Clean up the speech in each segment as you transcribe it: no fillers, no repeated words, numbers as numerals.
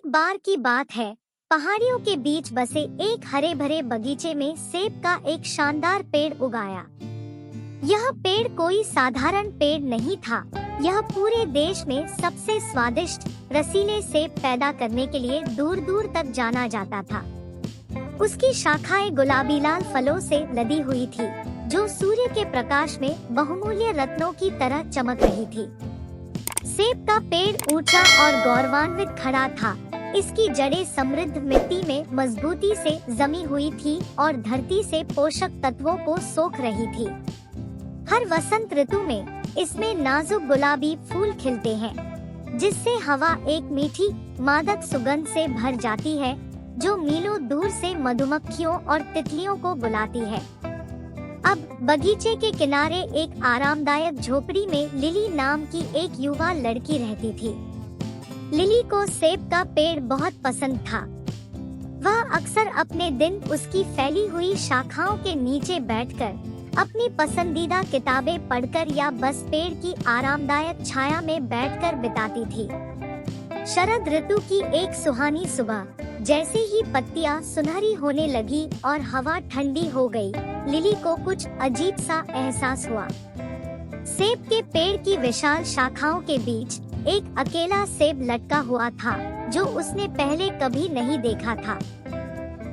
बार की बात है, पहाड़ियों के बीच बसे एक हरे भरे बगीचे में सेब का एक शानदार पेड़ उगाया। यह पेड़ कोई साधारण पेड़ नहीं था। यह पूरे देश में सबसे स्वादिष्ट रसीले सेब पैदा करने के लिए दूर दूर तक जाना जाता था। उसकी शाखाएं गुलाबी लाल फलों से लदी हुई थी, जो सूर्य के प्रकाश में बहुमूल्य रत्नों की तरह चमक रही थी। सेब का पेड़ ऊंचा और गौरवान्वित खड़ा था। इसकी जड़ें समृद्ध मिट्टी में मजबूती से जमी हुई थी और धरती से पोषक तत्वों को सोख रही थी। हर वसंत ऋतु में इसमें नाजुक गुलाबी फूल खिलते हैं, जिससे हवा एक मीठी मादक सुगंध से भर जाती है, जो मीलों दूर से मधुमक्खियों और तितलियों को बुलाती है। अब बगीचे के किनारे एक आरामदायक झोपड़ी में लिली नाम की एक युवा लड़की रहती थी। लिली को सेब का पेड़ बहुत पसंद था। वह अक्सर अपने दिन उसकी फैली हुई शाखाओं के नीचे बैठकर अपनी पसंदीदा किताबें पढ़कर या बस पेड़ की आरामदायक छाया में बैठकर बिताती थी। शरद ऋतु की एक सुहानी सुबह, जैसे ही पत्तियां सुनहरी होने लगी और हवा ठंडी हो गई, लिली को कुछ अजीब सा एहसास हुआ। सेब के पेड़ की विशाल शाखाओं के बीच एक अकेला सेब लटका हुआ था, जो उसने पहले कभी नहीं देखा था।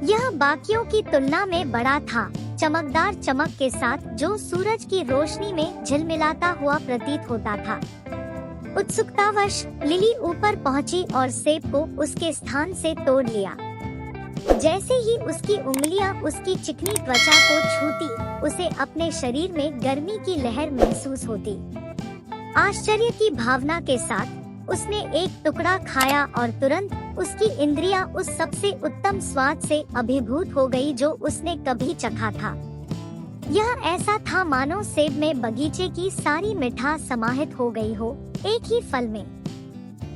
यह बाकियों की तुलना में बड़ा था, चमकदार चमक के साथ जो सूरज की रोशनी में झिलमिलाता हुआ प्रतीत होता था। उत्सुकतावश लिली ऊपर पहुंची और सेब को उसके स्थान से तोड़ लिया। जैसे ही उसकी उंगलियां उसकी चिकनी त्वचा को छूती, उसे अपने शरीर में गर्मी की लहर महसूस होती। आश्चर्य की भावना के साथ उसने एक टुकड़ा खाया और तुरंत उसकी इंद्रियां उस सबसे उत्तम स्वाद से अभिभूत हो गई जो उसने कभी चखा था। यह ऐसा था मानो सेब में बगीचे की सारी मिठास समाहित हो गई हो एक ही फल में।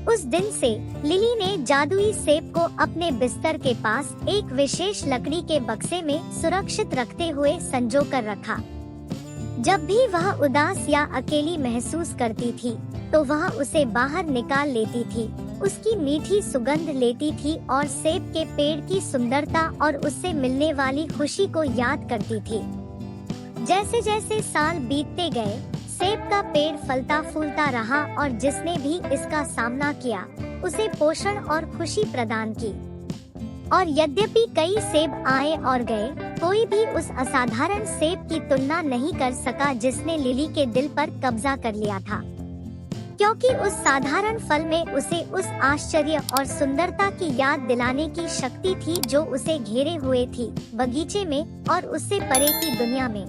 उस दिन से लिली ने जादुई सेब को अपने बिस्तर के पास एक विशेष लकड़ी के बक्से में सुरक्षित रखते हुए संजो कर रखा। जब भी वह उदास या अकेली महसूस करती थी, तो वह उसे बाहर निकाल लेती थी, उसकी मीठी सुगंध लेती थी और सेब के पेड़ की सुंदरता और उससे मिलने वाली खुशी को याद करती थी। जैसे जैसे साल बीतते गए, सेब का पेड़ फलता फूलता रहा और जिसने भी इसका सामना किया, उसे पोषण और खुशी प्रदान की। और यद्यपि कई सेब आए और गए, कोई भी उस असाधारण सेब की तुलना नहीं कर सका जिसने लिली के दिल पर कब्जा कर लिया था, क्योंकि उस साधारण फल में उसे उस आश्चर्य और सुंदरता की याद दिलाने की शक्ति थी जो उसे घेरे हुए थी, बगीचे में और उससे परे की दुनिया में।